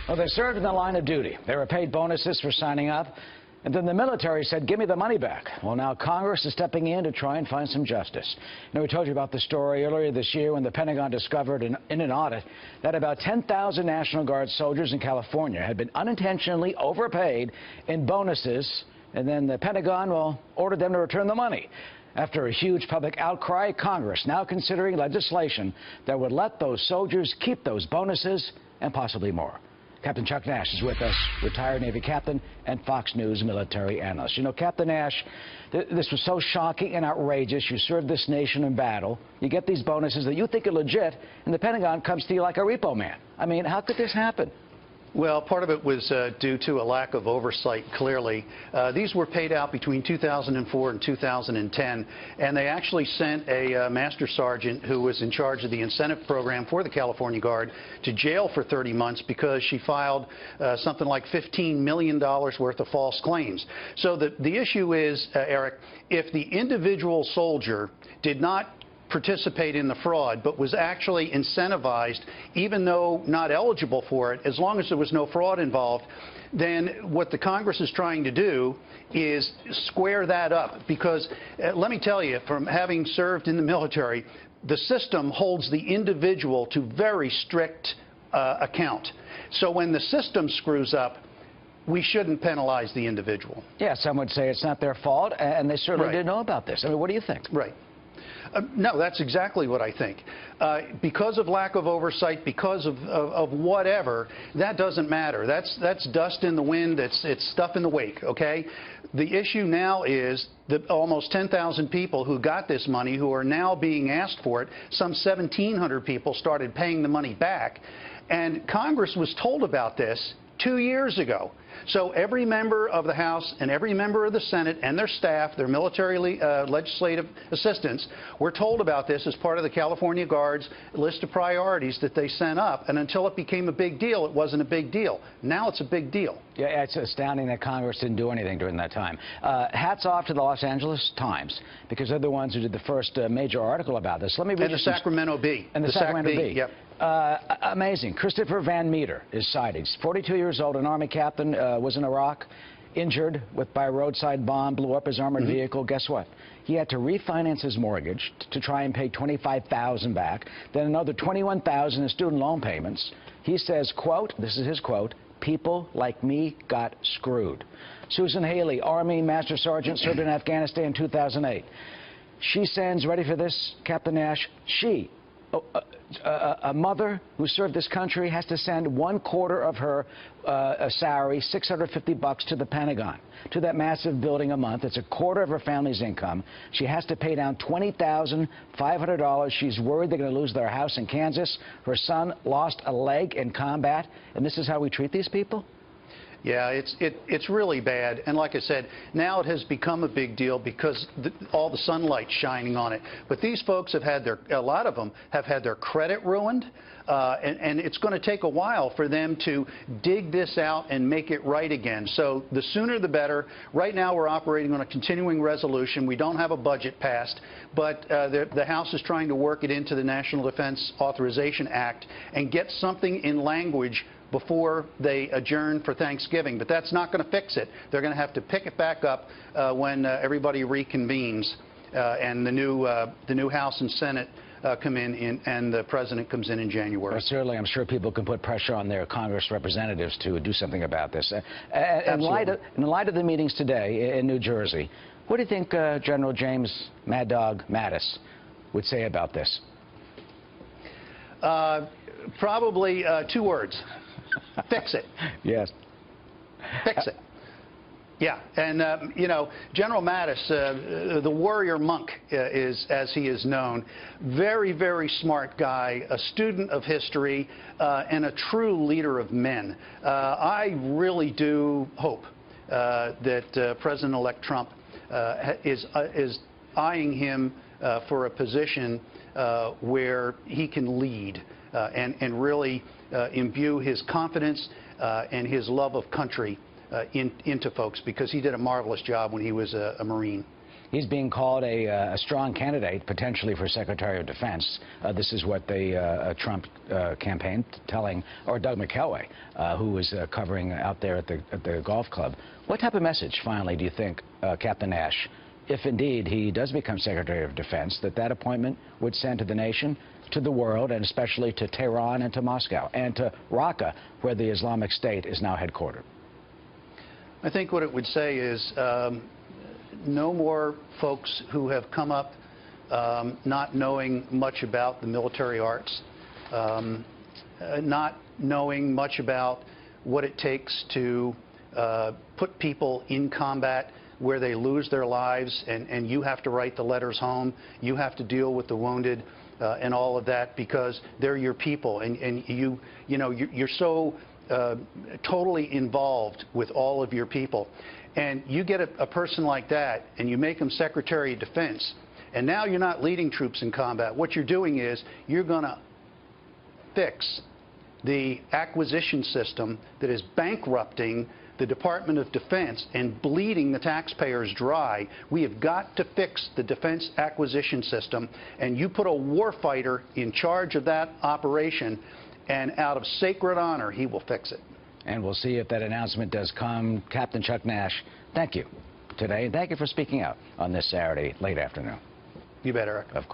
Well, they served in the line of duty. They were paid bonuses for signing up. And then the military said, give me the money back. Well, now Congress is stepping in to try and find some justice. You know, we told you about the story earlier this year when the Pentagon discovered in an audit that about 10,000 National Guard soldiers in California had been unintentionally overpaid in bonuses. And then the Pentagon, well, ordered them to return the money. After a huge public outcry, Congress now considering legislation that would let those soldiers keep those bonuses and possibly more. Captain Chuck Nash is with us, retired Navy captain and Fox News military analyst. You know, Captain Nash, this was so shocking and outrageous. You served this nation in battle. You get these bonuses that you think are legit, and the Pentagon comes to you like a repo man. I mean, how could this happen? Well, part of it was due to a lack of oversight, clearly. These were paid out between 2004 and 2010, and they actually sent a master sergeant who was in charge of the incentive program for the California Guard to jail for 30 months because she filed something like $15 million worth of false claims. So the issue is, Eric, if the individual soldier did not participate in the fraud, but was actually incentivized, even though not eligible for it, as long as there was no fraud involved, then what the Congress is trying to do is square that up. Because let me tell you, from having served in the military, the system holds the individual to very strict account. So when the system screws up, we shouldn't penalize the individual. Yeah, some would say it's not their fault, and they certainly didn't know about this. I mean, what do you think? Right. No, that's exactly what I think. Because of lack of oversight, because of whatever, that doesn't matter. That's dust in the wind. It's stuff in the wake, okay? The issue now is that almost 10,000 people who got this money who are now being asked for it, some 1,700 people started paying the money back. And Congress was told about this 2 years ago. So every member of the House and every member of the Senate and their staff, their military legislative assistants, were told about this as part of the California Guard's list of priorities that they sent up. And until it became a big deal, it wasn't a big deal. Now it's a big deal. Yeah, it's astounding that Congress didn't do anything during that time. Hats off to the Los Angeles Times, because they're the ones who did the first major article about this. Let me read and the Sacramento Bee. And the Sacramento Bee. Yep. Amazing. Christopher Van Meter is cited. He's 42 years old, an Army captain, was in Iraq, injured by a roadside bomb, blew up his armored vehicle. Guess what? He had to refinance his mortgage to try and pay $25,000 back, then another $21,000 in student loan payments. He says, quote, this is his quote, "People like me got screwed." Susan Haley, Army Master Sergeant, served in Afghanistan in 2008. She sends, ready for this, Captain Nash, a mother who served this country has to send 1/4 of her salary, $650 to the Pentagon, to that massive building a month. It's 1/4 of her family's income. She has to pay down $20,500. She's worried they're going to lose their house in Kansas. Her son lost a leg in combat. And this is how we treat these people? Yeah, it's really bad. And like I said, now it has become a big deal because all the sunlight's shining on it. But these folks have had a lot of them have had their credit ruined. And it's going to take a while for them to dig this out and make it right again. So the sooner the better. Right now we're operating on a continuing resolution. We don't have a budget passed, but the House is trying to work it into the National Defense Authorization Act and get something in language before they adjourn for Thanksgiving. But that's not going to fix it. They're going to have to pick it back up when everybody reconvenes and the new House and Senate come in and the President comes in January. Well, certainly, I'm sure people can put pressure on their Congress representatives to do something about this. In light of the meetings today in New Jersey, what do you think General James Mad Dog Mattis would say about this? Probably 2 words. Fix it. Yes. Fix it. Yeah, and you know, General Mattis, the warrior monk is, as he is known, very, very smart guy, a student of history, and a true leader of men. I really do hope that President-elect Trump is eyeing him for a position where he can lead and really imbue his confidence and his love of country into folks, because he did a marvelous job when he was a Marine. He's being called a strong candidate, potentially for Secretary of Defense. This is what the Trump campaign telling, or Doug McKelway, who was covering out there at the golf club. What type of message, finally, do you think Captain Nash, if indeed he does become Secretary of Defense, that appointment would send to the nation, to the world, and especially to Tehran and to Moscow, and to Raqqa, where the Islamic State is now headquartered? I think what it would say is no more folks who have come up not knowing much about the military arts, not knowing much about what it takes to put people in combat where they lose their lives, and you have to write the letters home, you have to deal with the wounded and all of that, because they're your people, and you're so totally involved with all of your people. And you get a person like that and you make him Secretary of Defense, and now you're not leading troops in combat. What you're doing is you're going to fix the acquisition system that is bankrupting the Department of Defense and bleeding the taxpayers dry. We have got to fix the defense acquisition system, and you put a warfighter in charge of that operation, and out of sacred honor, he will fix it. And we'll see if that announcement does come. Captain Chuck Nash, thank you today, and thank you for speaking out on this Saturday late afternoon. You bet, Eric. Of course.